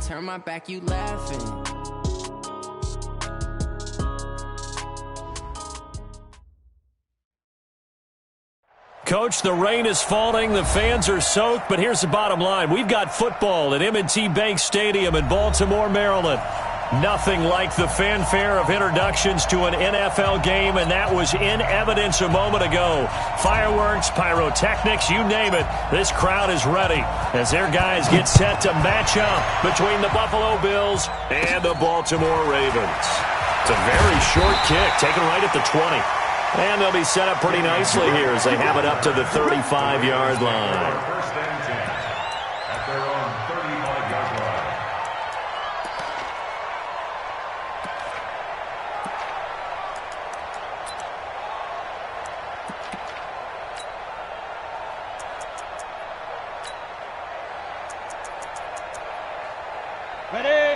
turn my back, you laughing. Coach, the rain is falling, the fans are soaked, but here's the bottom line. We've got football at M&T Bank Stadium in Baltimore, Maryland. Nothing like the fanfare of introductions to an NFL game, and that was in evidence a moment ago. Fireworks, pyrotechnics, you name it. This crowd is ready as their guys get set to match up between the Buffalo Bills and the Baltimore Ravens. It's a very short kick, taken right at the 20. And they'll be set up pretty nicely here as they have it up to the 35-yard line. First and 10 at their own 35-yard line.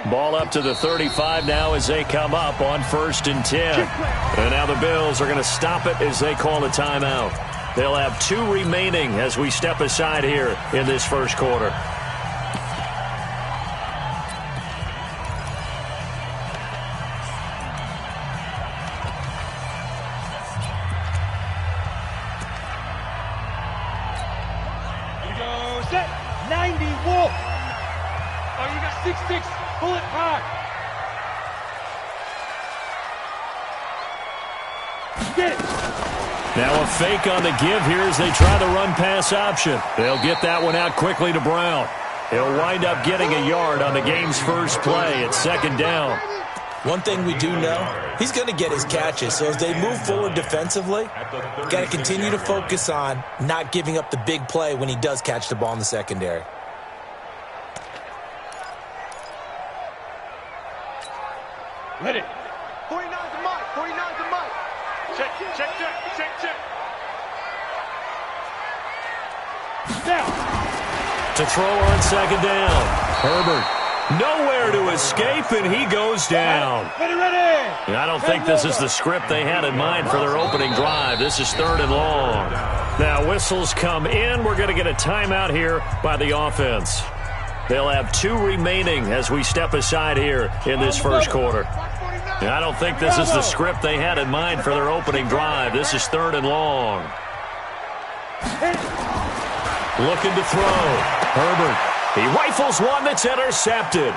Ball up to the 35 now as they come up on 1st and 10. And now the Bills are going to stop it as they call a timeout. They'll have 2 remaining as we step aside here in this first quarter. You go set, 90 wolf. Oh, you got 6-6. Pull it hard. Get it. Now a fake on the give here as they try the run-pass option. They'll get that one out quickly to Brown. He'll wind up getting a yard on the game's first play at 2nd down. One thing we do know, he's going to get his catches. So as they move forward defensively, got to continue to focus on not giving up the big play when he does catch the ball in the secondary. Let it. 49 to Mike. 49 to Mike. Check. Now. To throw on 2nd down. Herbert nowhere to escape, and he goes down. Ready. I don't think this is the script they had in mind for their opening drive. This is 3rd and long. Now whistles come in. We're going to get a timeout here by the offense. They'll have 2 remaining as we step aside here in this first quarter. I don't think this is the script they had in mind for their opening drive. This is 3rd and long. Looking to throw. Herbert. He rifles one that's intercepted.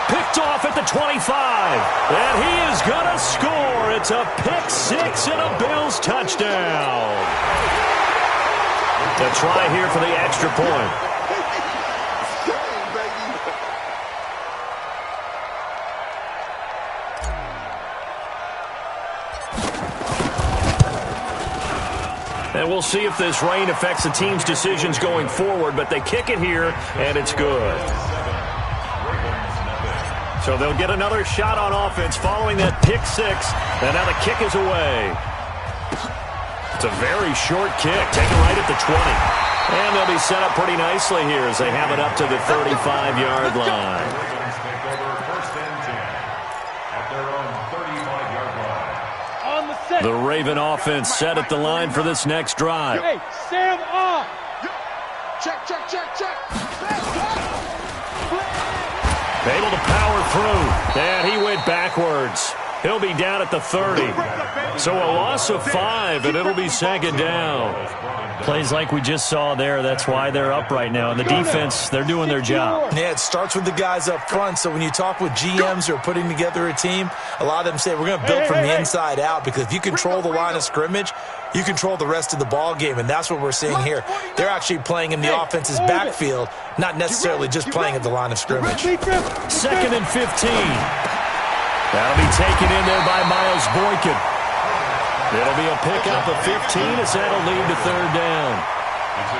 Picked off at the 25. And he is going to score. It's a pick 6 and a Bills touchdown. A try here for the extra point. And we'll see if this rain affects the team's decisions going forward, but they kick it here, and it's good. So they'll get another shot on offense following that pick 6, and now the kick is away. It's a very short kick, taken right at the 20. And they'll be set up pretty nicely here as they have it up to the 35-yard line. The Raven offense set at the line for this next drive. Hey, Sam off. Check. Able to power through, and he went backwards. He'll be down at the 30. So a loss of 5, and it'll be 2nd down. Plays like we just saw there. That's why they're up right now. And the defense, they're doing their job. Yeah, it starts with the guys up front. So when you talk with GMs who are putting together a team, a lot of them say we're going to build from the inside out, because if you control the line of scrimmage, you control the rest of the ball game, and that's what we're seeing here. They're actually playing in the offense's backfield, not necessarily just playing at the line of scrimmage. 2nd and 15. That'll be taken in there by Miles Boykin. It'll be a pickup of 15 as that'll lead to 3rd down.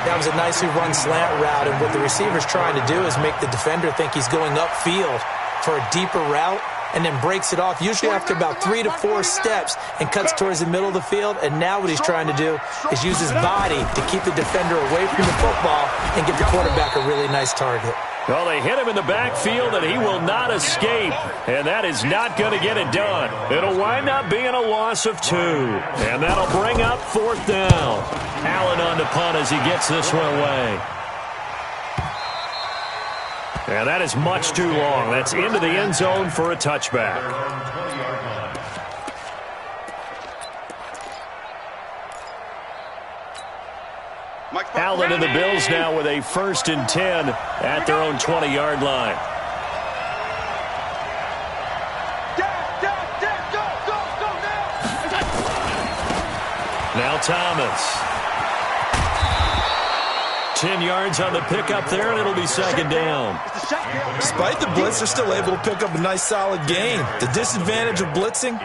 That was a nicely run slant route, and what the receiver's trying to do is make the defender think he's going upfield for a deeper route, and then breaks it off, usually after about 3 to 4 steps, and cuts towards the middle of the field. And now what he's trying to do is use his body to keep the defender away from the football and give the quarterback a really nice target. Well, they hit him in the backfield, and he will not escape. And that is not going to get it done. It'll wind up being a loss of 2. And that'll bring up 4th down. Allen on the punt as he gets this one away. And that is much too long. That's into the end zone for a touchback. Allen and the Bills now with a 1st and 10 at their own 20-yard line. Now Thomas. 10 yards on the pickup there, and it'll be 2nd down. Despite the blitz, they're still able to pick up a nice, solid gain. The disadvantage of blitzing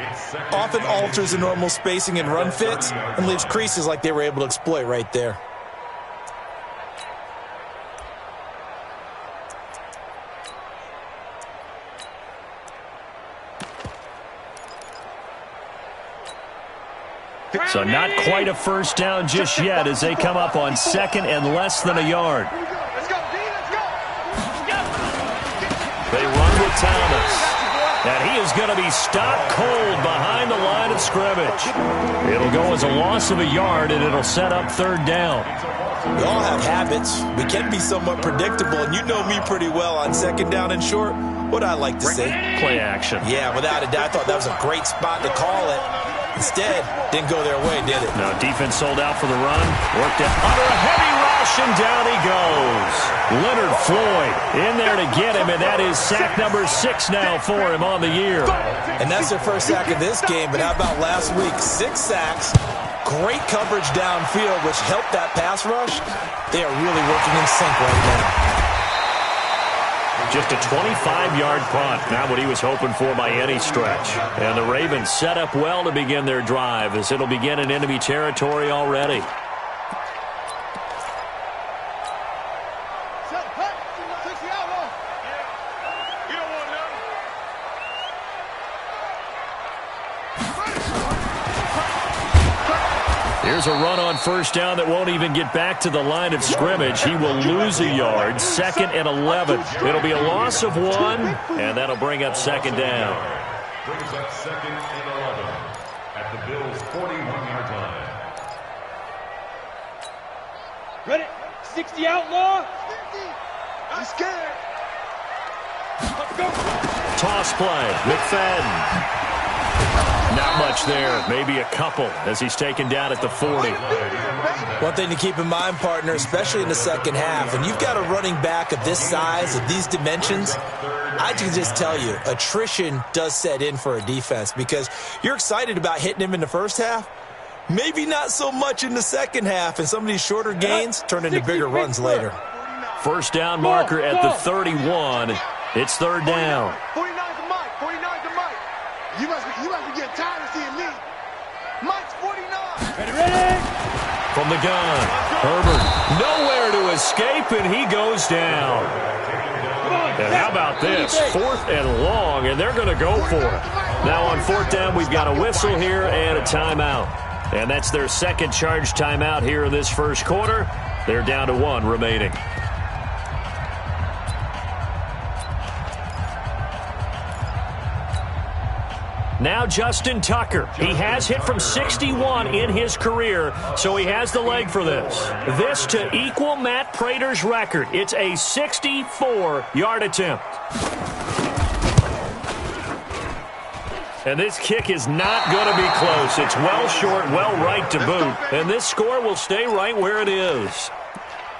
often alters the normal spacing and run fits and leaves creases like they were able to exploit right there. So not quite a 1st down just yet as they come up on 2nd and less than a yard. They run with Thomas. And he is going to be stopped cold behind the line of scrimmage. It'll go as a loss of a yard, and it'll set up 3rd down. We all have habits. We can be somewhat predictable, and you know me pretty well on 2nd down and short. What I like to say? Play action. Yeah, without a doubt. I thought that was a great spot to call it. Instead, didn't go their way, did it? No, defense sold out for the run. Worked it under a heavy rush, and down he goes. Leonard Floyd in there to get him, and that is sack number 6 now for him on the year. And that's their 1st sack of this game, but how about last week? 6 sacks, great coverage downfield, which helped that pass rush. They are really working in sync right now. Just a 25-yard punt, not what he was hoping for by any stretch. And the Ravens set up well to begin their drive as it'll begin in enemy territory already. Here's a run on 1st down that won't even get back to the line of scrimmage. He will lose a yard. 2nd and 11. It'll be a loss of 1, and that'll bring up 2nd down. Brings up 2nd and 11 at the Bills' 41-yard line. Ready? 60 outlaw. I'm scared. Go. Toss play. McFadden. Not much there. Maybe a couple as he's taken down at the 40. One thing to keep in mind, partner, especially in the 2nd half, and you've got a running back of this size, of these dimensions, I can just tell you, attrition does set in for a defense because you're excited about hitting him in the 1st half. Maybe not so much in the 2nd half, and some of these shorter gains turn into bigger runs later. 1st down marker at the 31. It's 3rd down. 49 to Mike. 49 to Mike. You must be getting tired of seeing me. Mike's 49. Ready? From the gun, Herbert nowhere to escape, and he goes down. And how about this? 4th and long, and they're going to go for it. Now on 4th down, we've got a whistle here and a timeout. And that's their 2nd charge timeout here in this 1st quarter. They're down to 1 remaining. Now Justin Tucker. He has hit from 61 in his career, so he has the leg for this. This to equal Matt Prater's record. It's a 64-yard attempt. And this kick is not going to be close. It's well short, well right to boot. And this score will stay right where it is.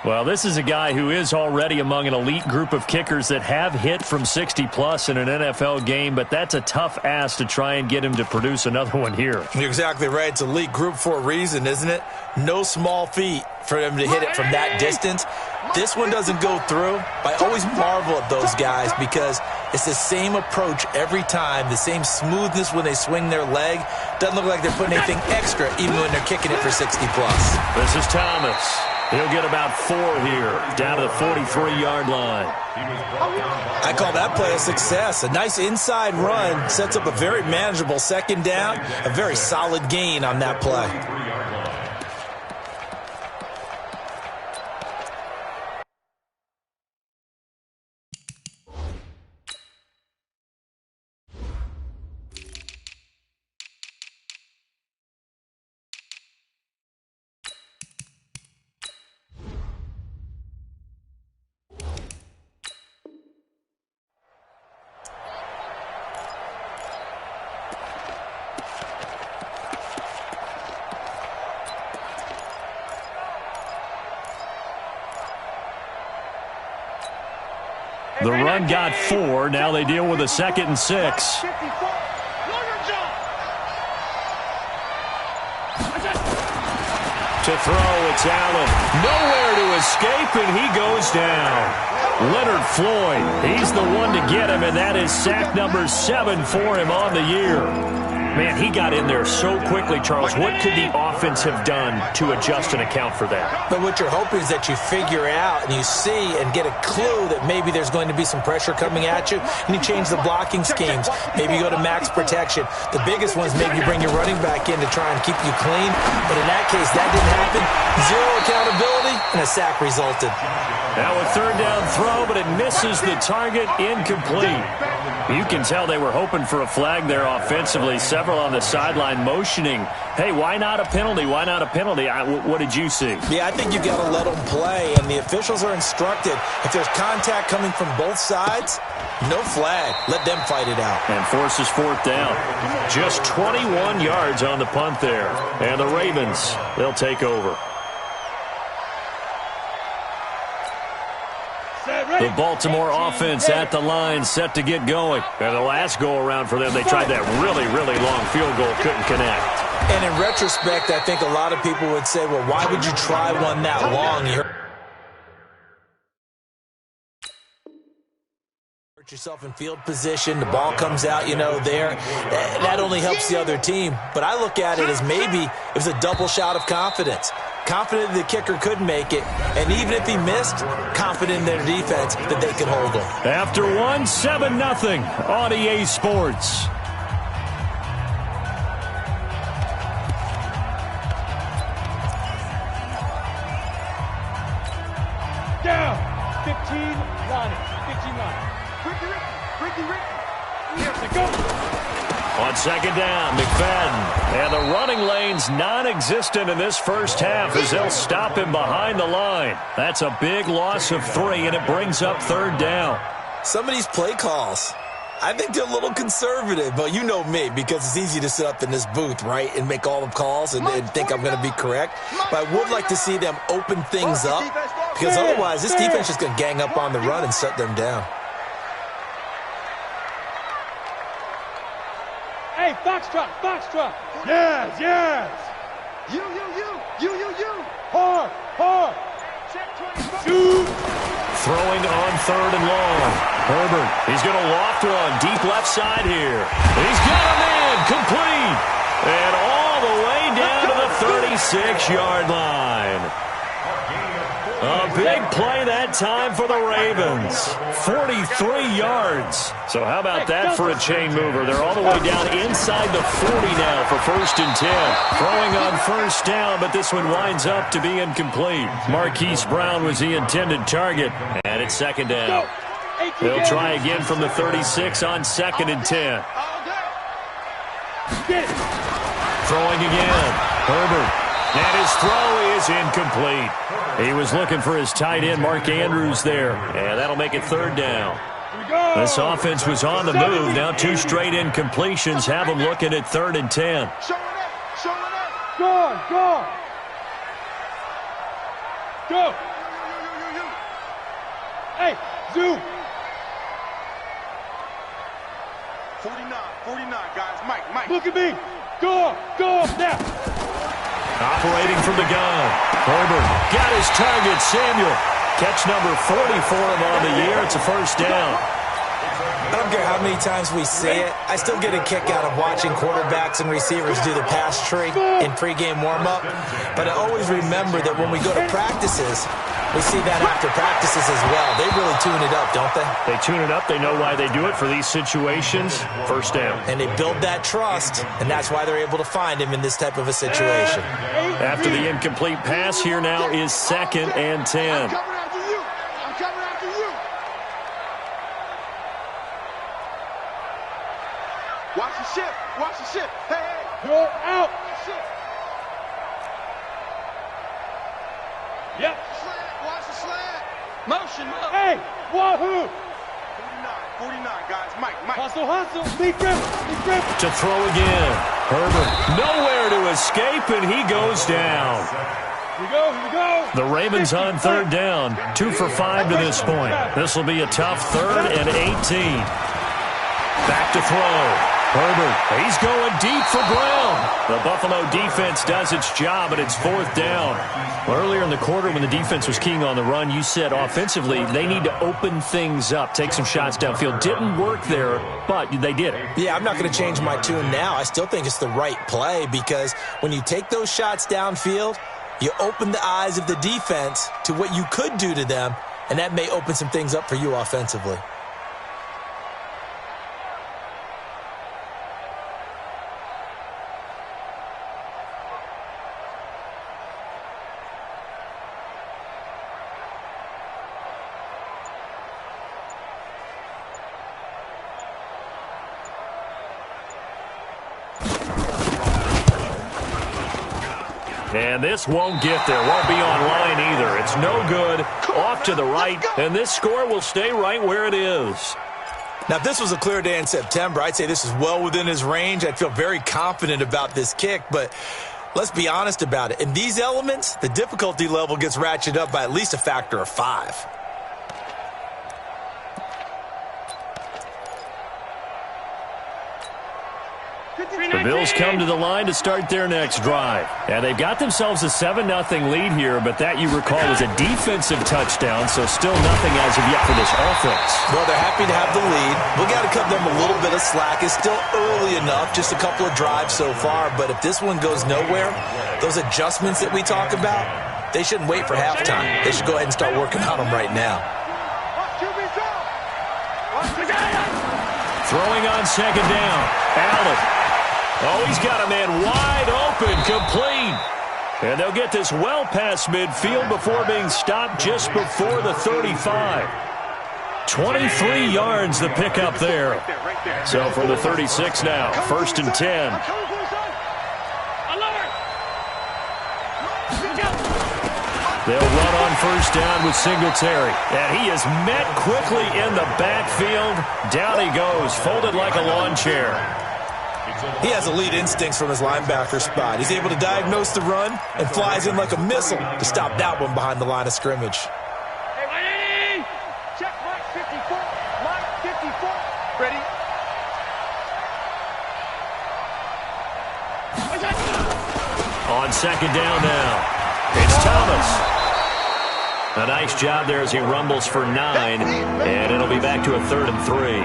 Well, this is a guy who is already among an elite group of kickers that have hit from 60-plus in an NFL game, but that's a tough ask to try and get him to produce another one here. You're exactly right. It's elite group for a reason, isn't it? No small feat for him to hit it from that distance. This one doesn't go through. I always marvel at those guys because it's the same approach every time, the same smoothness when they swing their leg. Doesn't look like they're putting anything extra even when they're kicking it for 60-plus. This is Thomas. He'll get about 4 here, down to the 43-yard line. I call that play a success. A nice inside run sets up a very manageable 2nd down, a very solid gain on that play. The run got 4. Now they deal with a 2nd and 6. To throw, it's Allen. Nowhere to escape, and he goes down. Leonard Floyd, he's the one to get him, and that is sack number 7 for him on the year. Man, he got in there so quickly, Charles. What could the offense have done to adjust and account for that? But what you're hoping is that you figure out and you see and get a clue that maybe there's going to be some pressure coming at you, and you change the blocking schemes. Maybe you go to max protection. The biggest one is maybe you bring your running back in to try and keep you clean. But in that case, that didn't happen. 0 accountability, and a sack resulted. Now a 3rd down throw, but it misses the target, incomplete. You can tell they were hoping for a flag there offensively. Several on the sideline motioning, hey, why not a penalty? Why not a penalty? What did you see? Yeah, I think you've got to let them play, and the officials are instructed. If there's contact coming from both sides, no flag. Let them fight it out. And forces 4th down. Just 21 yards on the punt there. And the Ravens, they'll take over. The Baltimore offense at the line, set to get going. And the last go-around for them, they tried that really, really long field goal, couldn't connect. And in retrospect, I think a lot of people would say, well, why would you try one that long? You hurt yourself in field position. The ball comes out, there. That only helps the other team. But I look at it as maybe it was a double shot of confidence. Confident the kicker could make it, and even if he missed, confident in their defense that they could hold him. After 1, 7-0 on EA Sports. Down. 15-9. 15-9. Ricky. Here they go. On 2nd down, McFadden. And the running lane's non-existent in this first half as they'll stop him behind the line. That's a big loss of 3, and it brings up 3rd down. Some of these play calls, I think they're a little conservative, but you know me, because it's easy to sit up in this booth, right, and make all the calls and think I'm going to be correct. But I would like to see them open things up, because otherwise this defense is going to gang up on the run and shut them down. Hey, Foxtrot. Yes. You. Hard. Shoot. Throwing on 3rd and long. Herbert, he's going to loft one deep left side here. He's got a man complete. And all the way down to the 36-yard line. A big play that time for the Ravens. 43 yards. So how about that for a chain mover? They're all the way down inside the 40 now for 1st and 10. Throwing on 1st down, but this one winds up to be incomplete. Marquise Brown was the intended target. And it's 2nd down. They'll try again from the 36 on 2nd and 10. Throwing again. Herbert. And his throw is incomplete. He was looking for his tight end, Mark Andrews, there. And that'll make it 3rd down. This offense was on the move. Now 2 straight incompletions have them looking at 3rd and 10. Go. Hey, zoom. 49, guys. Mike. Look at me. Go up now. Operating from the gun. Herbert got his target, Samuel. Catch number 40 for him on the year. It's a 1st down. I don't care how many times we say it. I still get a kick out of watching quarterbacks and receivers do the pass tree in pregame warm-up. But I always remember that when we go to practices, we see that after practices as well. They really tune it up, don't they? They tune it up. They know why they do it for these situations. 1st down. And they build that trust, and that's why they're able to find him in this type of a situation. After the incomplete pass, here now is 2nd and 10. I'm coming after you. Watch the ship. Hey. You're out. Yep. Watch the slant. Motion. Hey, wahoo. 49, guys. Mike. Hustle. Be grip. To throw again. Herbert nowhere to escape, and he goes down. The Ravens on third down, 2 for 5 to this point. This will be a tough 3rd and 18. Back to throw. Herbert, he's going deep for Brown. The Buffalo defense does its job, and it's 4th down. Earlier in the quarter when the defense was keying on the run, you said offensively they need to open things up, take some shots downfield. Didn't work there, but they did it. Yeah, I'm not going to change my tune now. I still think it's the right play because when you take those shots downfield, you open the eyes of the defense to what you could do to them, and that may open some things up for you offensively. And this won't get there. Won't be online either. It's no good. Off to the right. And this score will stay right where it is. Now, if this was a clear day in September, I'd say this is well within his range. I'd feel very confident about this kick. But let's be honest about it. In these elements, the difficulty level gets ratcheted up by at least a factor of 5. The Bills come to the line to start their next drive. And they've got themselves a 7-0 lead here, but that, you recall, was a defensive touchdown, so still nothing as of yet for this offense. Well, they're happy to have the lead. We got to cut them a little bit of slack. It's still early enough, just a couple of drives so far, but if this one goes nowhere, those adjustments that we talk about, they shouldn't wait for halftime. They should go ahead and start working on them right now. Throwing on second down. Allen. Oh, he's got a man wide open, complete. And they'll get this well past midfield before being stopped just before the 35. 23 yards the pickup there. So from the 36 now, 1st and 10. They'll run on first down with Singletary. And he is met quickly in the backfield. Down he goes, folded like a lawn chair. He has elite instincts from his linebacker spot. He's able to diagnose the run and flies in like a missile to stop that one behind the line of scrimmage. Hey, ready? Check Mike 54. Mike 54. Ready? On second down now, it's Thomas. A nice job there as he rumbles for 9, and it'll be back to a 3rd and 3.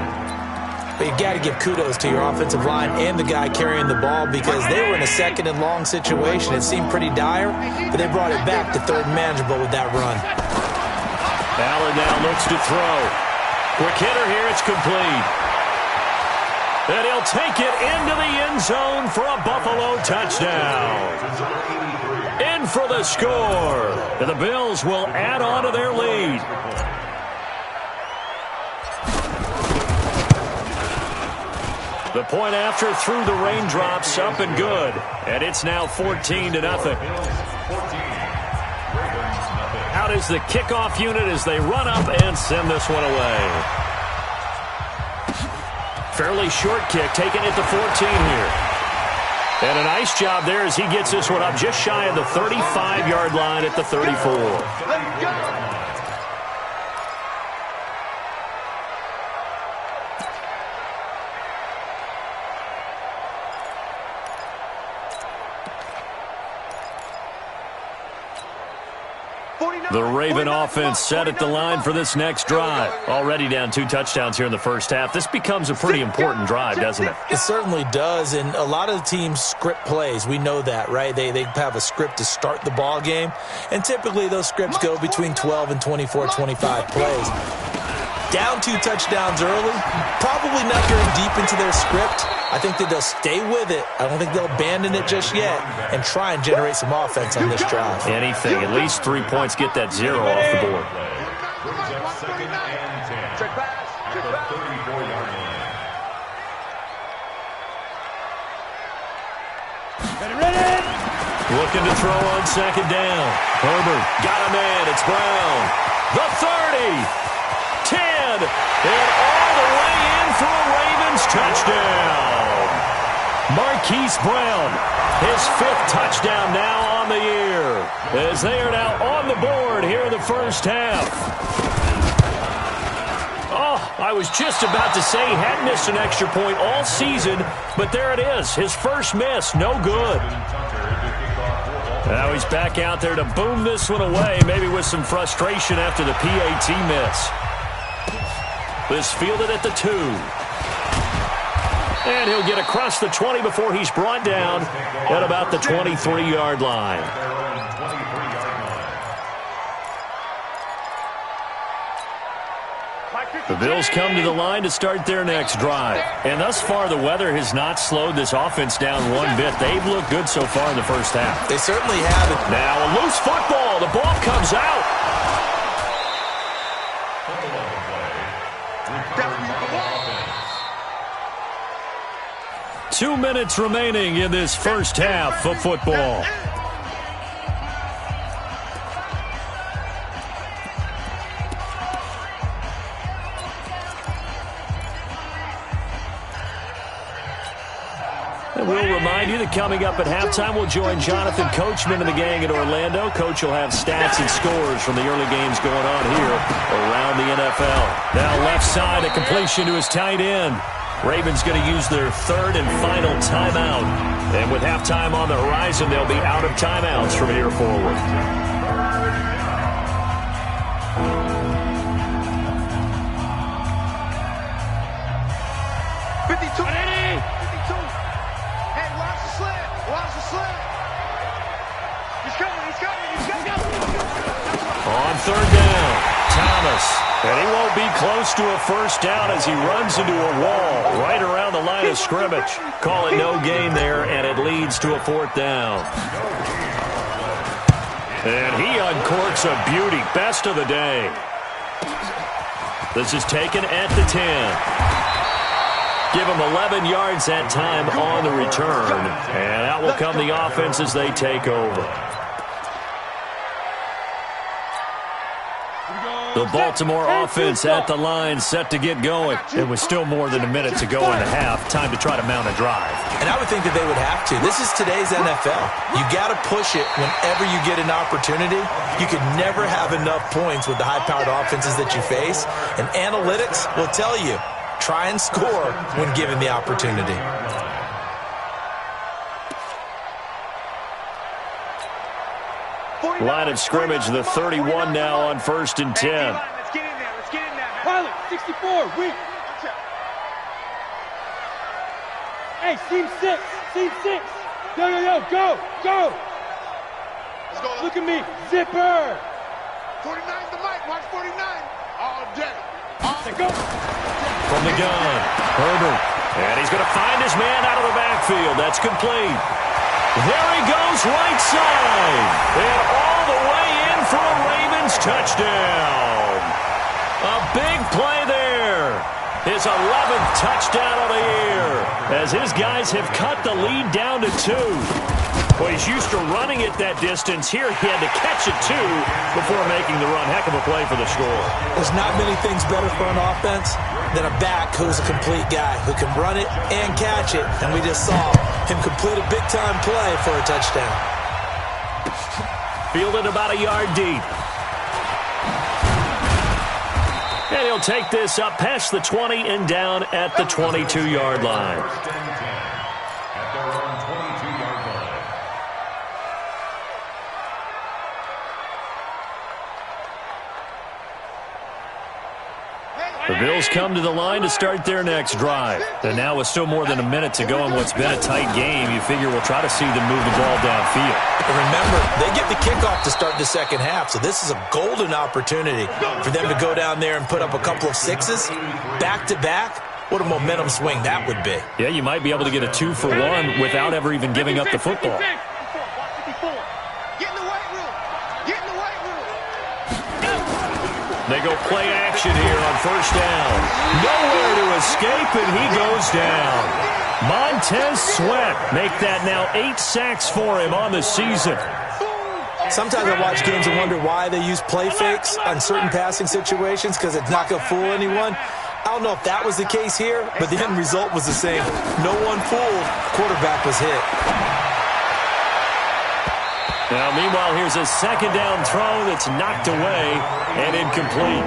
But you've got to give kudos to your offensive line and the guy carrying the ball because they were in a 2nd and long situation. It seemed pretty dire, but they brought it back to 3rd and manageable with that run. Allen now looks to throw. Quick hitter here, it's complete. And he'll take it into the end zone for a Buffalo touchdown. In for the score. And the Bills will add on to their lead. The point after through the raindrops, up and good. And it's now 14-0. Out is the kickoff unit as they run up and send this one away. Fairly short kick, taken at the 14 here. And a nice job there as he gets this one up just shy of the 35-yard line at the 34. Let's go. The Raven offense set at the line for this next drive. Already down 2 touchdowns here in the first half. This becomes a pretty important drive, doesn't it? It certainly does, and a lot of the teams script plays. We know that, right? They have a script to start the ball game, and typically those scripts go between 12 and 24, 25 plays. Down 2 touchdowns early, probably not going deep into their script. I think that they'll stay with it. I don't think they'll abandon it just yet and try and generate some offense on this drive. Anything, at least 3 points, get that 0 off the board. Check pass. Check pass. 34-yard line. Ready? Looking to throw on second down. Herbert got a man. It's Brown. The 30. 10. And all the way in for a Ravens touchdown. Marquise Brown, his 5th touchdown now on the year. as they are now on the board here in the first half. Oh, I was just about to say he hadn't missed an extra point all season, but there it is. His first miss, no good. Now he's back out there to boom this one away, maybe with some frustration after the PAT miss. This fielded at the 2. And he'll get across the 20 before he's brought down at about the 23-yard line. The Bills come to the line to start their next drive. And thus far, the weather has not slowed this offense down one bit. They've looked good so far in the first half. They certainly have. Now a loose football. The ball comes out. 2 minutes remaining in this first half of football. And we'll remind you that coming up at halftime, we'll join Jonathan Coachman and the gang at Orlando. Coach will have stats and scores from the early games going on here around the NFL. Now left side, a completion to his tight end. Ravens going to use their third and final timeout. And with halftime on the horizon, they'll be out of timeouts from here forward. 52. 52. Hey, watch the slant. Watch the slant. He's coming. He's coming. He's coming. On third down, Thomas. And he won't be close to a first down as he runs into a wall right around the line of scrimmage. Call it no gain there, and it leads to a fourth down. And he uncorks a beauty. Best of the day. This is taken at the 10. Give him 11 yards that time on the return. And out will come the offense as they take over. The Baltimore offense at the line set to get going. It was still more than a minute to go in the half. Time to try to mount a drive. And I would think that they would have to. This is today's NFL. You got to push it whenever you get an opportunity. You can never have enough points with the high-powered offenses that you face. And analytics will tell you, try and score when given the opportunity. Line of scrimmage, the 31 now on 1st and 10. Let's get in there. Let's get in there. Pilot, 64, weak. Hey, seam 6, seam 6. Yo, yo, yo, go, go. Let's go. Look at me, zipper. 49's the mic. Watch 49 all day. Go. From the gun, Herbert. And he's going to find his man out of the backfield. That's complete. There he goes, right side. And all the way in for a Ravens touchdown. A big play there. His 11th touchdown of the year. As his guys have cut the lead down to 2. Well, he's used to running it that distance. Here he had to catch it, too, before making the run. Heck of a play for the score. There's not many things better for an offense than a back who's a complete guy who can run it and catch it. And we just saw him complete a big-time play for a touchdown. Fielded about a yard deep. And he'll take this up past the 20 and down at the 22-yard line. The Bills come to the line to start their next drive. And now with still more than a minute to go in what's been a tight game, you figure we'll try to see them move the ball downfield. And remember, they get the kickoff to start the second half, so this is a golden opportunity for them to go down there and put up a couple of sixes back-to-back. What a momentum swing that would be. Yeah, you might be able to get a 2-for-1 without ever even giving up the football. Get in the weight room. Get in the weight room. They go play action here on first down. Nowhere to escape, and he goes down. Montez Sweat make that now 8 sacks for him on the season. Sometimes I watch games and wonder why they use play fakes on certain passing situations because it's not going to fool anyone. I don't know if that was the case here, but the end result was the same. No one fooled. Quarterback was hit. Now, meanwhile, here's a second down throw that's knocked away and incomplete.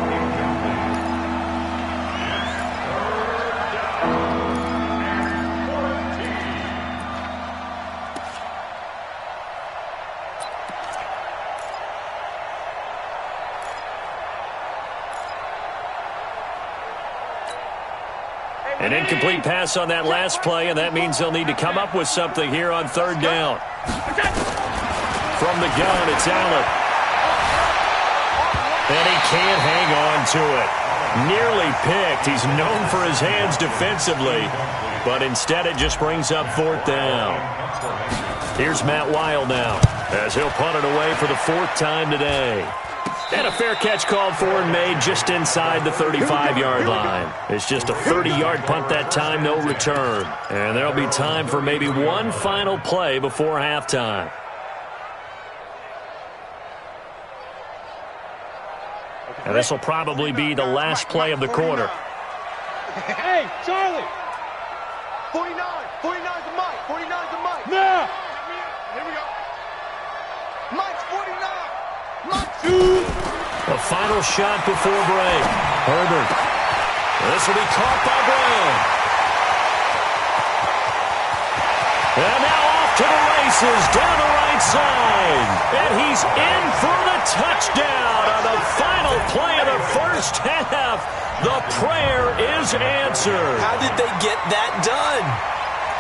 An incomplete pass on that last play, and that means they'll need to come up with something here on third down. From the gun, it's Allen. And he can't hang on to it. Nearly picked. He's known for his hands defensively, but instead it just brings up fourth down. Here's Matt Weil now, as he'll punt it away for the fourth time today. And a fair catch called for and made just inside the 35-yard line. It's just a 30-yard punt that time, no return. And there'll be time for maybe one final play before halftime. And this will probably be the last play of the quarter. Hey, Charlie! 49 to Mike. 49 to Mike. Now! Here we go. Mike's 49. Mike's The final shot before break. Herbert. This will be caught by Brown. And now off to the races down the right side. And he's in for the touchdown on the final play of the first half. The prayer is answered. How did they get that done?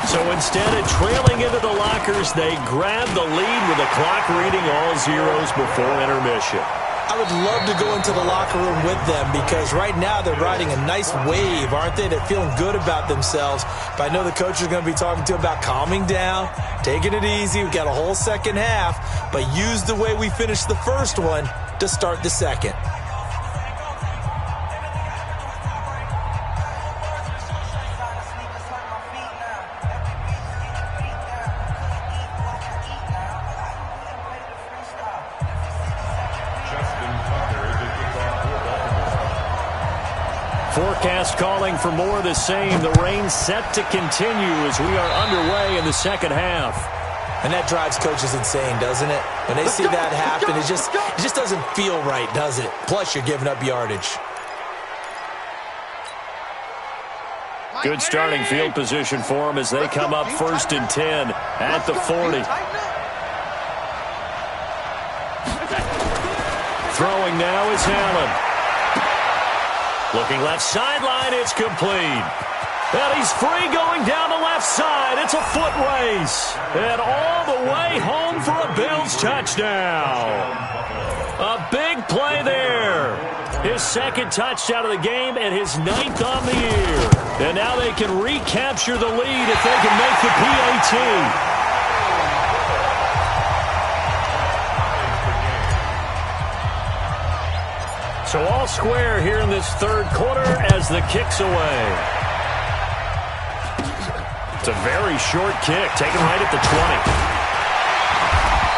So instead of trailing into the lockers, they grab the lead with the clock reading all zeros before intermission. I would love to go into the locker room with them because right now they're riding a nice wave, aren't they? They're feeling good about themselves. But I know the coach is going to be talking to them about calming down, taking it easy. We've got a whole second half, but use the way we finished the first one to start the second. Forecast calling for more of the same. The rain set to continue as we are underway in the second half. And that drives coaches insane, doesn't it? When they see that happen, it just doesn't feel right, does it? Plus, you're giving up yardage. Good starting field position for them as they come up 1st and 10 at the 40. Throwing now is Allen. Looking left sideline, it's complete. And he's free going down the left side. It's a foot race. And all the way home for a Bills touchdown. A big play there. His second touchdown of the game and his 9th on the year. And now they can recapture the lead if they can make the PAT. So all square here in this third quarter as the kick's away. It's a very short kick, taken right at the 20.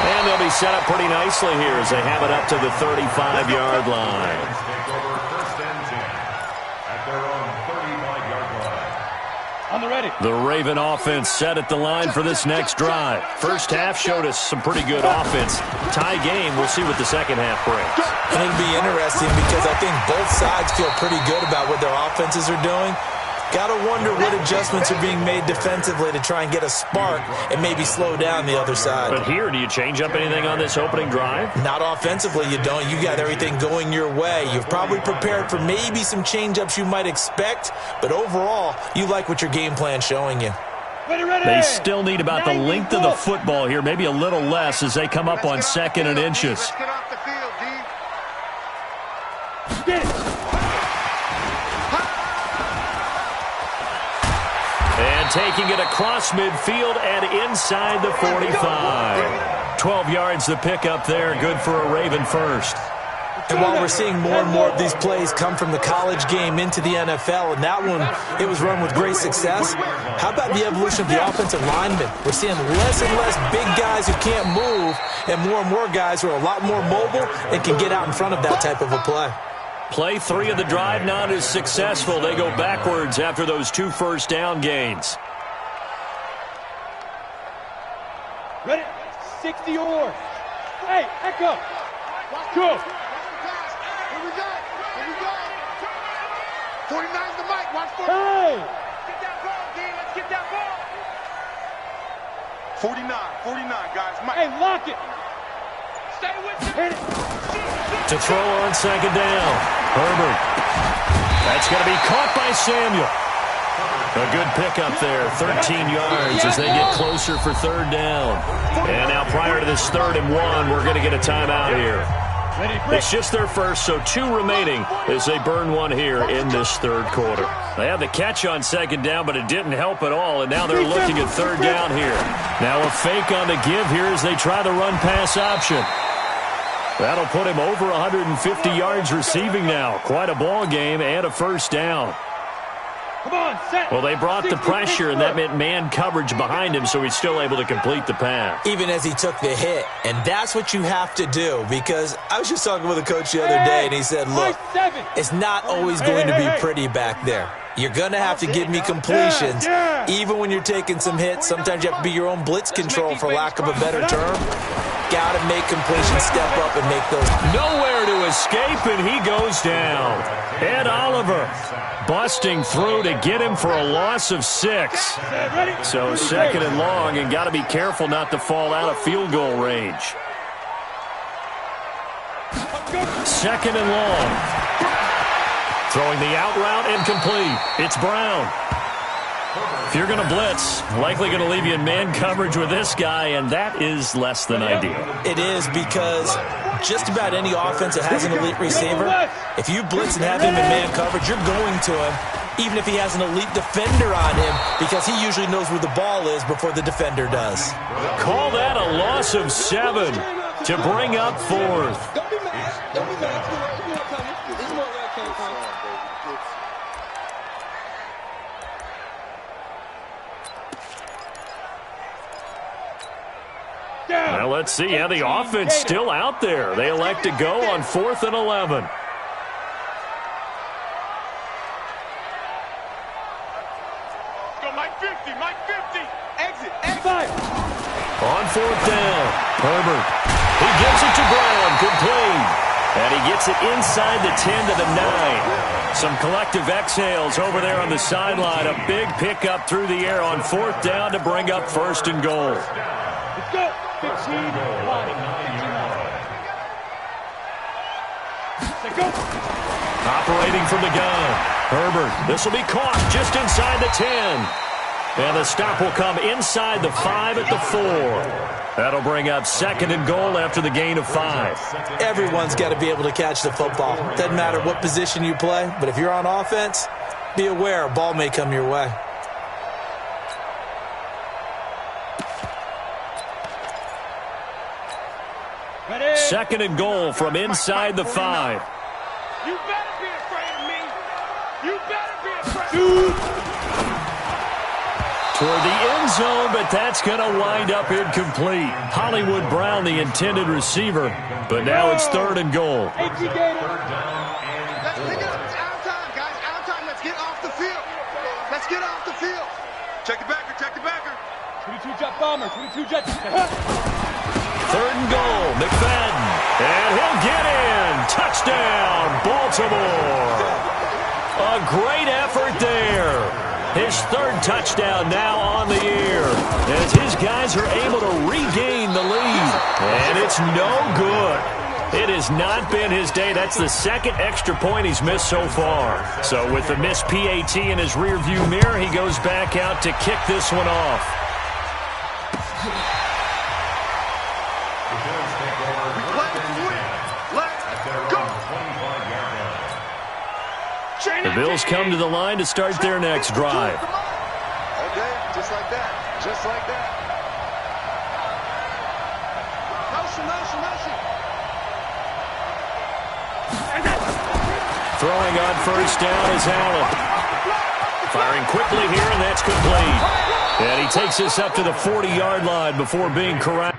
And they'll be set up pretty nicely here as they have it up to the 35-yard line. On the ready. The Raven offense set at the line for this next drive. First half showed us some pretty good offense. Tie game, we'll see what the second half brings. And it'll be interesting because I think both sides feel pretty good about what their offenses are doing. Got to wonder what adjustments are being made defensively to try and get a spark and maybe slow down the other side. But here, do you change up anything on this opening drive? Not offensively, you don't. You got everything going your way. You've probably prepared for maybe some change-ups you might expect, but overall, you like what your game plan's showing you. Ready. They still need about the length of the football here, maybe a little less as they come up on 2nd and inches. Let's get off the field, D. Get it. And taking it across midfield and inside the 45. 12 yards the pickup there, good for a Raven first. And while we're seeing more and more of these plays come from the college game into the NFL, and that one, it was run with great success, how about the evolution of the offensive linemen? We're seeing less and less big guys who can't move and more guys who are a lot more mobile and can get out in front of that type of a play. Play 3 of the drive not as successful. They go backwards after those 2 first down gains. Ready. 60 or. Hey, echo. Go. Here we go. Here we go. 49's the mic. Watch 49. Hey. Get that ball, D. Let's get that ball. 49, guys. Mike. Hey, lock it. Stay with it. Hit it. To throw on second down. Herbert. That's going to be caught by Samuel. A good pickup there, 13 yards as they get closer for third down. And now prior to this 3rd and 1, we're going to get a timeout here. It's just their first, so 2 remaining as they burn one here in this 3rd quarter. They had the catch on second down, but it didn't help at all, and now they're looking at 3rd down here. Now a fake on the give here as they try the run-pass option. That'll put him over 150 yards receiving now. Quite a ball game and a first down. Come on, set. Well, they brought the pressure, and that meant man coverage behind him, so he's still able to complete the pass. Even as he took the hit. And that's what you have to do, because I was just talking with a coach the other day, and he said, look, it's not always going to be pretty back there. You're going to have to give me completions. Even when you're taking some hits, sometimes you have to be your own blitz control, for lack of a better term. Got to make completions step up and make those. Nowhere to escape, and he goes down. Ed Oliver busting through to get him for a loss of 6. So 2nd and long, and got to be careful not to fall out of field goal range. 2nd and long. Throwing the out route incomplete. It's Brown. If you're going to blitz, likely going to leave you in man coverage with this guy, and that is less than ideal. It is, because just about any offense that has an elite receiver, if you blitz and have him in man coverage, you're going to him, even if he has an elite defender on him, because he usually knows where the ball is before the defender does. Call that a loss of 7 to bring up 4th. Don't be mad. Don't be mad. You know what coming. This is more where it came from. Well, let's see how the offense still out there. They elect to go on 4th and 11. Go, Mike 50. Mike 50. Exit. On 4th down, Herbert. He gives it to Brown, complete. And he gets it inside the 10 to the 9. Some collective exhales over there on the sideline. A big pickup through the air on 4th down to bring up 1st and goal. Let's go. 15. Go. Operating from the gun. Herbert, this will be caught just inside the 10. And the stop will come inside the 5 at the 4. That'll bring up 2nd and goal after the gain of 5. Everyone's got to be able to catch the football. Doesn't matter what position you play, but if you're on offense, be aware a ball may come your way. Ready. 2nd and goal from inside the 5. You better be afraid of me. You better be afraid of me. Toward the end zone, but that's going to wind up incomplete. Hollywood Brown, the intended receiver, but now it's 3rd and goal. Let's pick it up. It's out of time, guys. Out of time. Let's get off the field. Let's get off the field. Check the backer. Check the backer. 22 jet bomber. 22 jet. 3rd and goal, McFadden. And he'll get in. Touchdown, Baltimore. A great effort there. His 3rd touchdown now on the year as his guys are able to regain the lead. And it's no good. It has not been his day. That's the 2nd extra point he's missed so far. So with the missed PAT in his rearview mirror, he goes back out to kick this one off. The Bills come to the line to start their next drive. Okay, just like that. Just like that. Motion, motion, motion. Throwing on 1st down is Allen. Firing quickly here, and that's complete. And he takes this up to the 40-yard line before being correct.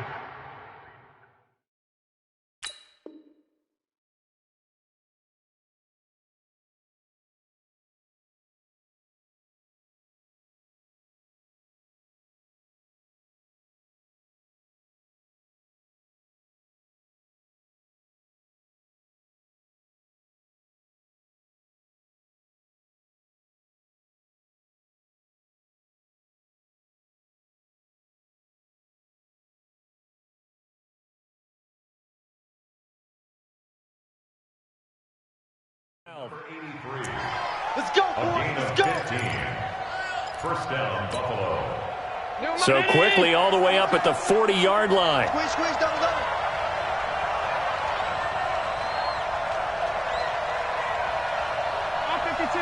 Let's go, boys. Let's go. 15. First down, Buffalo. So quickly all the way up at the 40-yard line. Squeeze, double. On 52.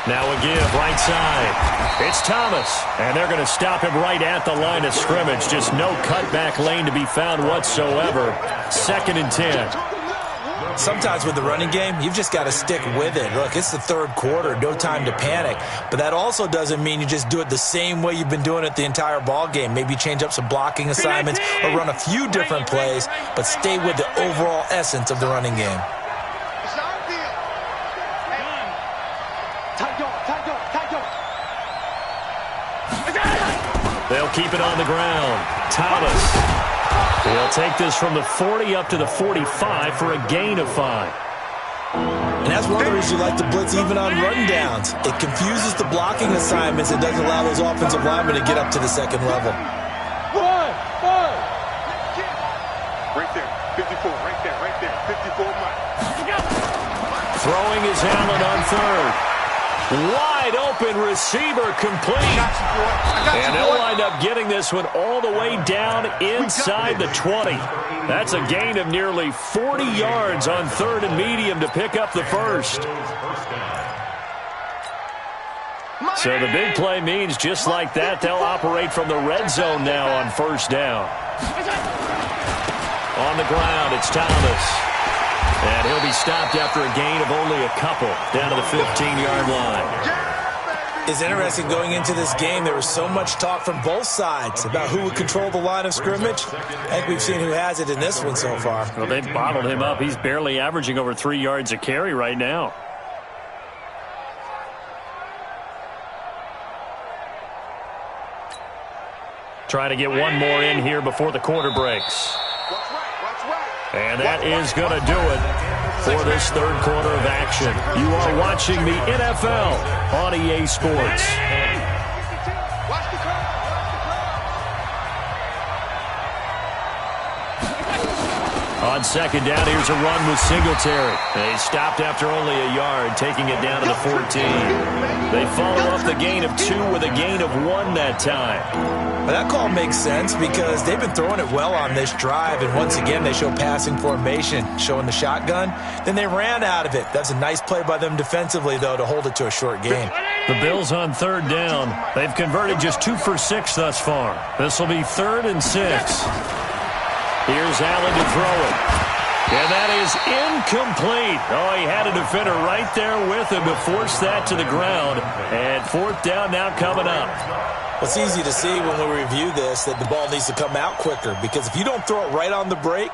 Now a give right side. It's Thomas, and they're going to stop him right at the line of scrimmage. Just no cutback lane to be found whatsoever. 2nd and 10. Sometimes with the running game, you've just got to stick with it. Look, it's the third quarter, no time to panic. But that also doesn't mean you just do it the same way you've been doing it the entire ball game. Maybe change up some blocking assignments or run a few different plays, but stay with the overall essence of the running game. It's our field. Tight dog. They'll keep it on the ground. Thomas. He'll take this from the 40 up to the 45 for a gain of 5. And that's one of the reasons you like to blitz even on rundowns. It confuses the blocking assignments and doesn't allow those offensive linemen to get up to the second level. Right there. 54. Right there. 54 Mike. Throwing is Allen on third. Wide open receiver complete. And they'll wind up getting this one all the way down inside the 20. That's a gain of nearly 40 yards on 3rd and medium to pick up the first. So the big play means just like that, they'll operate from the red zone now on 1st down. On the ground, it's Thomas. And he'll be stopped after a gain of only a couple down to the 15-yard line. It's interesting going into this game. There was so much talk from both sides about who would control the line of scrimmage. I think we've seen who has it in this one so far. Well, they've bottled him up. He's barely averaging over 3 yards a carry right now. Trying to get one more in here before the quarter breaks. And that is going to do it for this third quarter of action. You are watching the NFL on EA Sports. On 2nd down, here's a run with Singletary. They stopped after only a yard, taking it down to the 14. They follow up the gain of 2 with a gain of 1 that time. Well, that call makes sense because they've been throwing it well on this drive, and once again they show passing formation, showing the shotgun. Then they ran out of it. That's a nice play by them defensively, though, to hold it to a short gain. The Bills on 3rd down. They've converted just 2 for 6 thus far. This will be 3rd and 6. Here's Allen to throw it. And that is incomplete. Oh, he had a defender right there with him to force that to the ground. And 4th down now coming up. Well, it's easy to see when we review this that the ball needs to come out quicker, because if you don't throw it right on the break,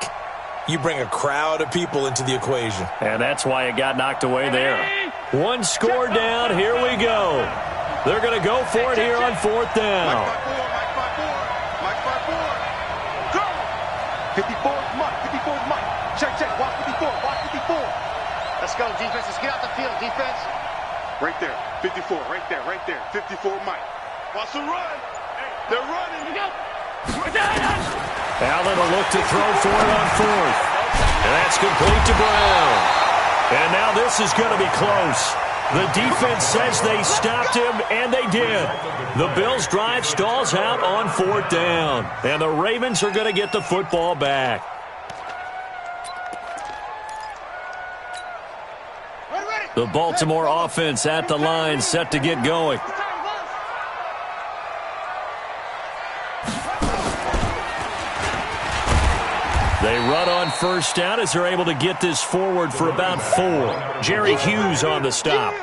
you bring a crowd of people into the equation. And that's why it got knocked away there. 1 score down. Here we go. They're going to go for it here on 4th down. Mike 54 is Mike. 54 is Mike. Check. Watch 54. Let's go, defense. Let's get out the field, defense. Right there. 54. Right there. 54 Mike. Watch the run. They're running. Allen will look to throw for it on 4th. And that's complete to Brown. And now this is going to be close. The defense says they stopped him, and they did. The Bills' drive stalls out on 4th down. And the Ravens are going to get the football back. The Baltimore offense at the line, set to get going. They run on 1st down as they're able to get this forward for about 4. Jerry Hughes on the stop.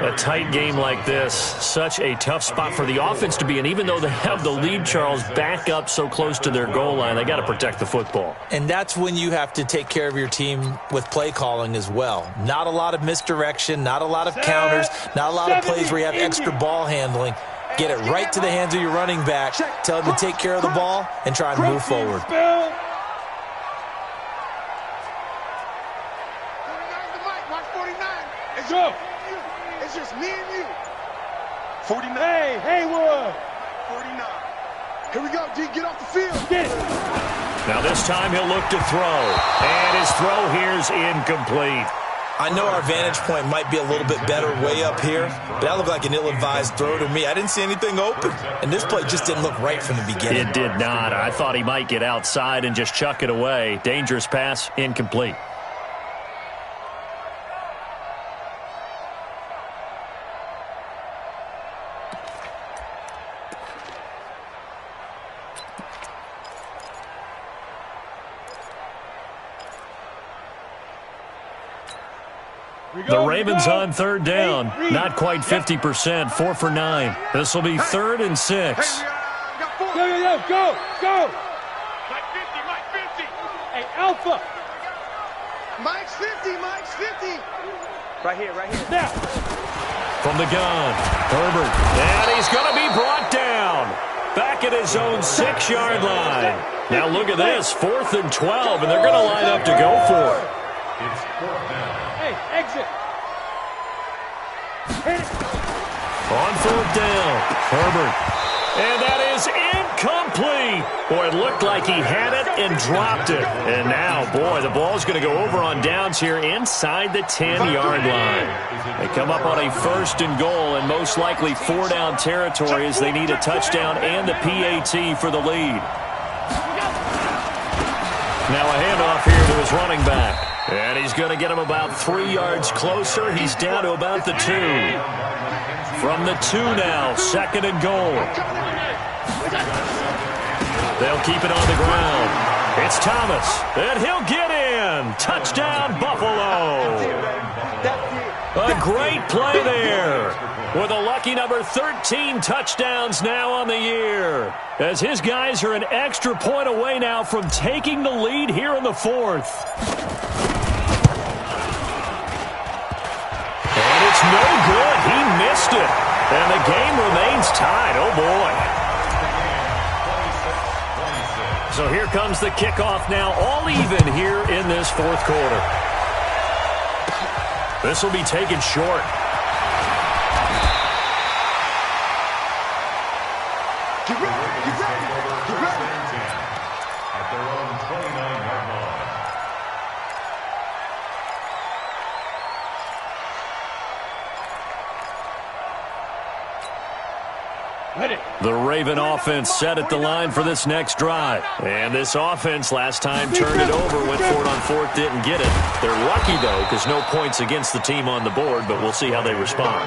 A tight game like this, such a tough spot for the offense to be in. Even though they have the lead, Charles, back up so close to their goal line, they got to protect the football. And that's when you have to take care of your team with play calling as well. Not a lot of misdirection, not a lot of counters, not a lot of plays where you have extra ball handling. Get it right to the hands of your running back, tell them to take care of the ball, and try and move forward. Go. It's just me and you. 49. Hey, Haywood. 49. Here we go, D. Get off the field. Get it. Now this time he'll look to throw. And his throw here's incomplete. I know our vantage point might be a little bit better way up here, but that looked like an ill-advised throw to me. I didn't see anything open, and this play just didn't look right from the beginning. It did not. I thought he might get outside and just chuck it away. Dangerous pass, incomplete. The Ravens on third down. Not quite 50%, 4 for 9. This will be 3rd and 6. Go. Mike 50, Mike 50. Hey, Alpha. Mike's 50, Mike's 50. Right here. Now. From the gun, Herbert. And he's going to be brought down. Back at his own 6-yard line. Now look at this, 4th and 12, and they're going to line up to go for it. It's 4th down. Hey, exit. Hit it. On 4th down, Herbert. And that is incomplete. Boy, it looked like he had it and dropped it. And now, boy, the ball's going to go over on downs here inside the 10-yard line. They come up on a 1st and goal and most likely 4-down territory as they need a touchdown and the PAT for the lead. Now a handoff here to his running back. And he's going to get him about 3 yards closer. He's down to about the 2. From the 2 now, 2nd and goal. They'll keep it on the ground. It's Thomas, and he'll get in. Touchdown, Buffalo. A great play there. With a lucky number 13 touchdowns now on the year. As his guys are an extra point away now from taking the lead here in the 4th. And it's no good. He missed it. And the game remains tied. Oh, boy. So here comes the kickoff now, all even here in this 4th quarter. This will be taken short. Get ready. At their own 29-yard line. The Raven offense set at the line for this next drive. And this offense last time turned it over, went for it on 4th, didn't get it. They're lucky, though, because no points against the team on the board, but we'll see how they respond.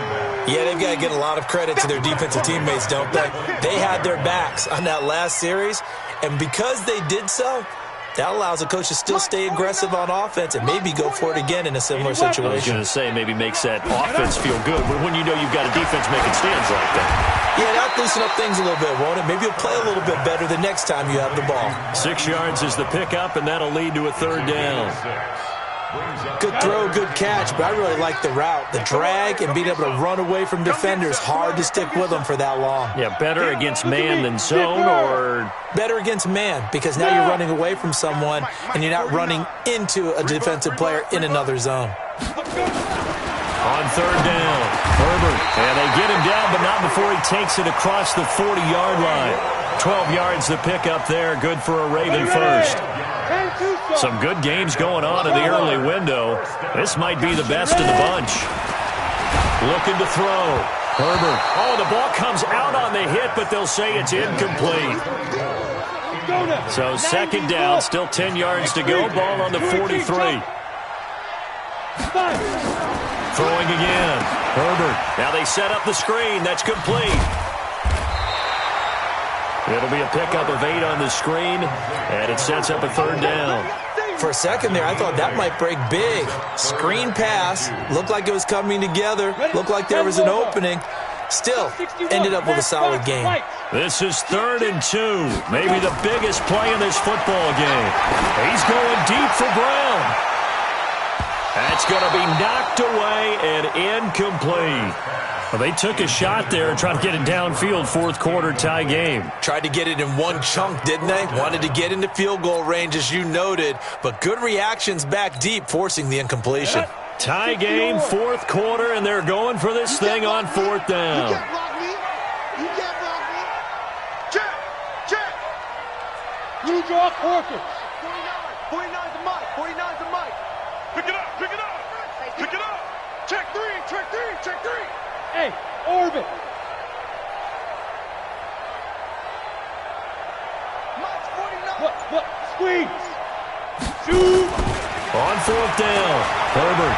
Yeah, they've got to get a lot of credit to their defensive teammates, don't they? They had their backs on that last series, and because they did so, that allows the coach to still stay aggressive on offense and maybe go for it again in a similar situation. I was going to say maybe makes that offense feel good, but when you know you've got a defense making stands like that. Yeah, that'll loosen up things a little bit, won't it? Maybe you'll play a little bit better the next time you have the ball. 6 yards is the pickup, and that'll lead to a 3rd down. Good throw, good catch, but I really like the route. The drag and being able to run away from defenders, hard to stick with them for that long. Yeah, better against man than zone, or? Better against man, because now you're running away from someone and you're not running into a defensive player in another zone. On 3rd down, Herbert, and they get him down, but not before he takes it across the 40-yard line. 12 yards the pickup there, good for a Raven first. Some good games going on in the early window. This might be the best of the bunch. Looking to throw. Herbert. Oh, the ball comes out on the hit, but they'll say it's incomplete. So 2nd down, still 10 yards to go. Ball on the 43. Throwing again. Herbert. Now they set up the screen. That's complete. It'll be a pickup of 8 on the screen, and it sets up a 3rd down. For a second there, I thought that might break big. Screen pass. Looked like it was coming together. Looked like there was an opening. Still, ended up with a solid game. This is 3rd and 2. Maybe the biggest play in this football game. He's going deep for Brown. That's going to be knocked away and incomplete. Well, they took a shot there and tried to get it downfield, 4th quarter tie game. Tried to get it in one chunk, didn't they? Wanted to get into field goal range, as you noted, but good reactions back deep, forcing the incompletion. Tie game, 4th quarter, and they're going for this thing on 4th down. You can't block me. You can't block me. Check. You draw quarters. 49's a mic. 49's a mic. Pick it up. Pick it up. Pick it up. Check three. Check three. Check three. Hey, orbit. Mike's 49. What? Squeeze. Shoot. On fourth down, Herbert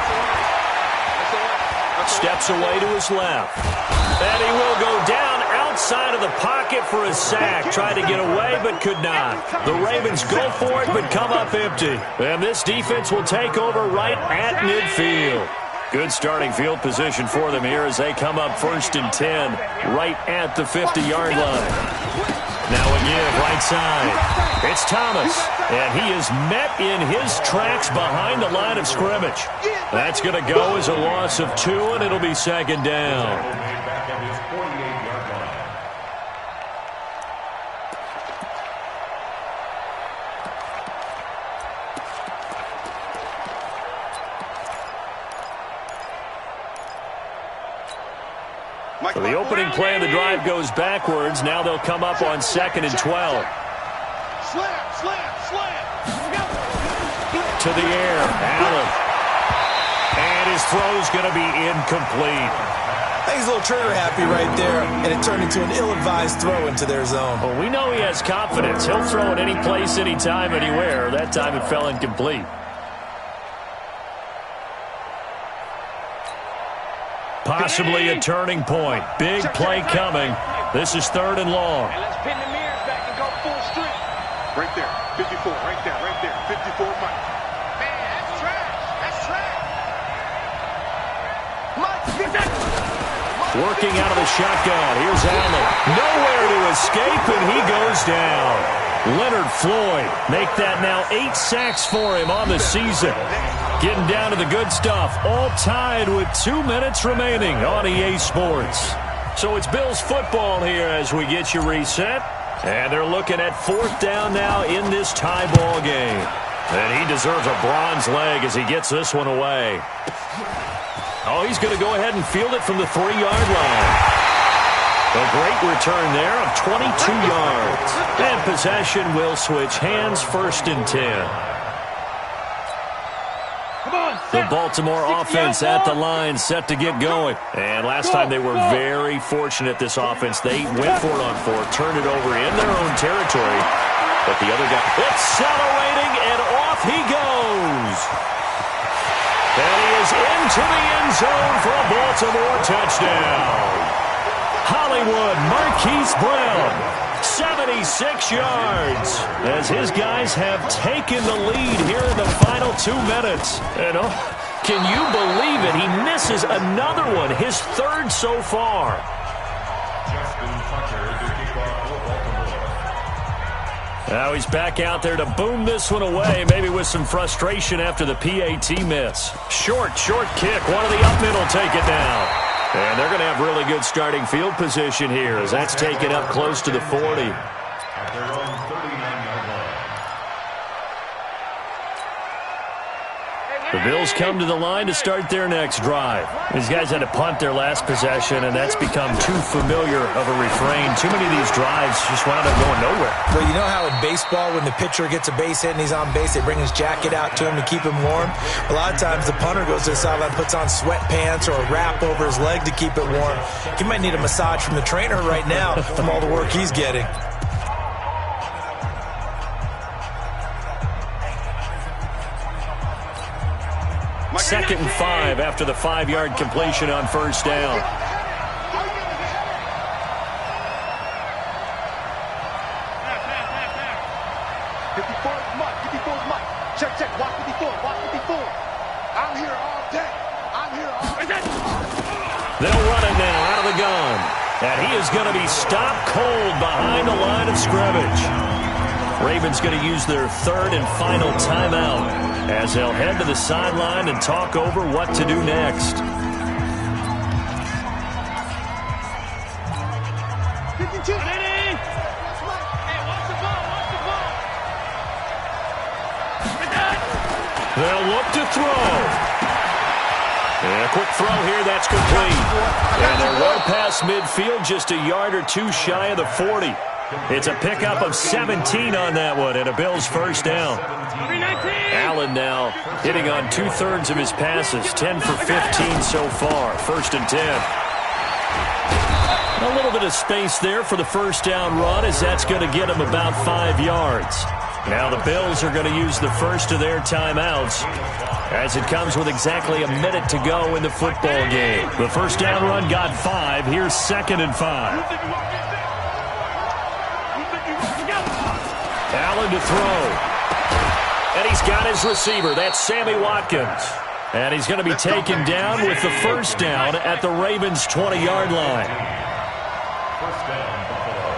steps away to his left. And he will go down outside of the pocket for a sack. Tried to get away, but could not. The Ravens go for it, but come up empty. And this defense will take over right at midfield. Good starting field position for them here as they come up 1st and 10, right at the 50-yard line. Now a give right side. It's Thomas, and he is met in his tracks behind the line of scrimmage. That's going to go as a loss of 2, and it'll be 2nd down. Back at his 48-yard line. So the opening play of the drive goes backwards. Now they'll come up on 2nd and 12. Slam. To the air, Allen. And his throw's going to be incomplete. I think he's a little trigger happy right there, and it turned into an ill-advised throw into their zone. Well, we know he has confidence. He'll throw it any place, anytime, anywhere. That time it fell incomplete. Possibly a turning point. Big play coming. This is 3rd and long. And let's pin the mirrors back and go full street. Right there. 54. Right there. 54 Mike. Man, that's trash. That's trash. Mike, get that. Working out of the shotgun. Here's Allen. Nowhere to escape, and he goes down. Leonard Floyd make that now 8 sacks for him on the season. Getting down to the good stuff. All tied with 2 minutes remaining on EA Sports. So it's Bills football here as we get you reset. And they're looking at 4th down now in this tie ball game. And he deserves a bronze leg as he gets this one away. Oh, he's going to go ahead and field it from the 3-yard line. A great return there of 22 yards. And possession will switch hands, 1st and 10. The Baltimore offense at the line, set to get going. And last time they were very fortunate, this offense. They went for it on 4, turned it over in their own territory. But the other guy accelerating, and off he goes. And he is into the end zone for a Baltimore touchdown. Hollywood Marquise Brown, 76 yards, as his guys have taken the lead here in the final 2 minutes. And can you believe it? He misses another one, his 3rd so far. Now he's back out there to boom this one away, maybe with some frustration after the PAT miss. Short kick. One of the up middle take it down. And they're going to have really good starting field position here as that's taken up close to the 40. At their own 39-yard line. The Bills come to the line to start their next drive. These guys had to punt their last possession, and that's become too familiar of a refrain. Too many of these drives just wound up going nowhere. Well, you know how in baseball, when the pitcher gets a base hit and he's on base, they bring his jacket out to him to keep him warm? A lot of times the punter goes to the sideline, puts on sweatpants or a wrap over his leg to keep it warm. He might need a massage from the trainer right now from all the work he's getting. Second and 5 after the 5-yard completion on 1st down. Check. Watch 54. I'm here all day. They'll run it now out of the gun. And he is going to be stopped cold behind the line of scrimmage. Ravens going to use their 3rd and final timeout as they'll head to the sideline and talk over what to do next. 52. They'll look to throw. And a quick throw here, that's complete. And they're well past midfield, just a yard or 2 shy of the 40. It's a pickup of 17 on that one and a Bills first down. Allen now hitting on 2/3 of his passes, 10 for 15 so far. 1st and 10. A little bit of space there for the first down run, as that's going to get him about 5 yards. Now the Bills are going to use the first of their timeouts, as it comes with exactly a minute to go in the football game. The first down run got 5. Here's 2nd and 5. Allen to throw. And he's got his receiver. That's Sammy Watkins. And he's going to be taken down with the first down at the Ravens' 20-yard line. First down, Buffalo.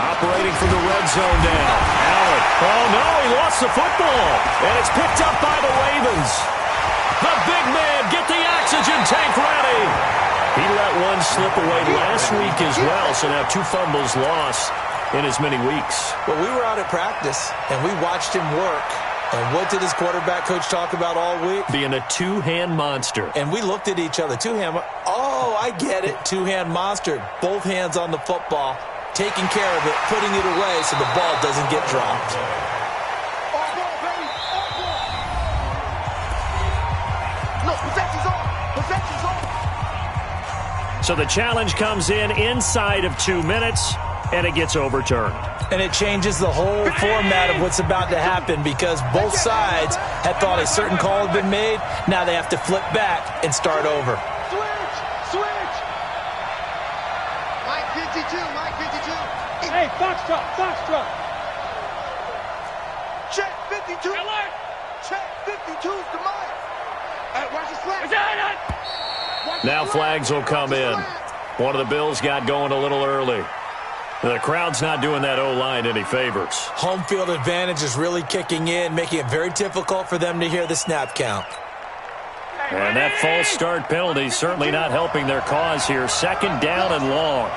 Operating from the red zone now. Allen. Oh, no, he lost the football. And it's picked up by the Ravens. The big man, get the oxygen tank ready. He let one slip away last week as well, so now 2 fumbles lost in as many weeks. Well, we were out at practice, and we watched him work. And what did his quarterback coach talk about all week? Being a two-hand monster. And we looked at each other. Two-hand. Oh, I get it. Two-hand monster. Both hands on the football, taking care of it, putting it away so the ball doesn't get dropped. All ball, baby. All ball. No, possession's on. Possession's on. So the challenge comes in inside of 2 minutes, and it gets overturned. And it changes the whole format of what's about to happen, because both sides had thought a certain call had been made. Now they have to flip back and start over. Switch. Switch. Mike 52. Mike 52. Hey, Foxtrot, Foxtrot. Check 52. Alert. Check 52's to Mike. Hey, watch the flag. Now flags will come in. One of the Bills got going a little early. The crowd's not doing that O-line any favors. Home field advantage is really kicking in, making it very difficult for them to hear the snap count. And that false start penalty certainly not helping their cause here. 2nd down and long.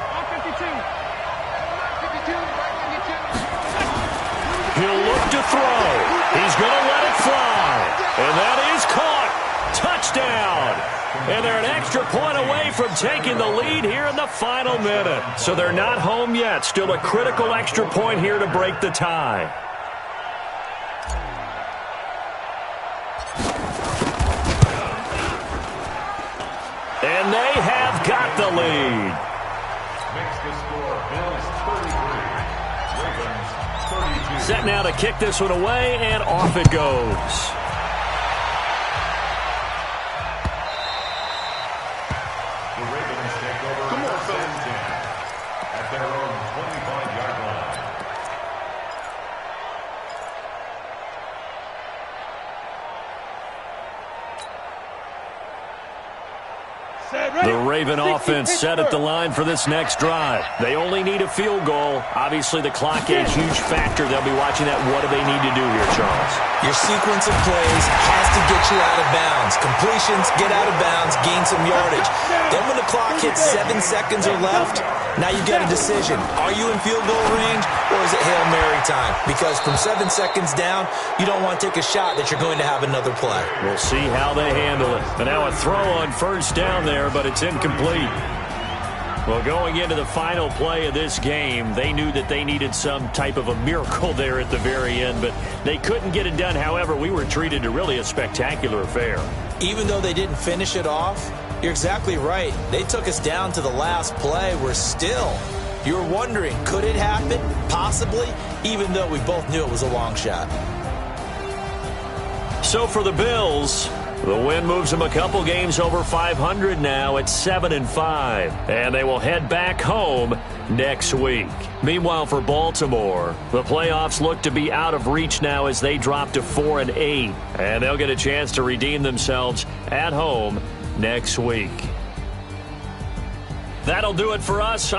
He'll look to throw. He's going to let it fly. And that is caught. Touchdown. And they're an extra point away from taking the lead here in the final minute. So they're not home yet. Still a critical extra point here to break the tie. And they have got the lead. Makes the score Bills 33, Ravens 32. Set now to kick this one away, and off it goes. The Ravens take over first and 10 at their own 25-yard line. The Raven offense set at the line for this next drive. They only need a field goal. Obviously, the clock a huge factor. They'll be watching that. What do they need to do here, Charles? Your sequence of plays has to get you out of bounds. Completions, get out of bounds, gain some yardage. Then when the clock hits 7 seconds or left, now you've got a decision. Are you in field goal range, or is it Hail Mary time? Because from 7 seconds down, you don't want to take a shot that you're going to have another play. We'll see how they handle it. And now a throw on first down there, but it's incomplete. Well, going into the final play of this game, they knew that they needed some type of a miracle there at the very end, but they couldn't get it done. However, we were treated to really a spectacular affair. Even though they didn't finish it off, you're exactly right. They took us down to the last play. We're still, you're wondering, could it happen? Possibly, even though we both knew it was a long shot. So for the Bills, the win moves them a couple games over 500 now at 7-5, and they will head back home next week. Meanwhile, for Baltimore, the playoffs look to be out of reach now as they drop to 4-8, and they'll get a chance to redeem themselves at home next week. That'll do it for us.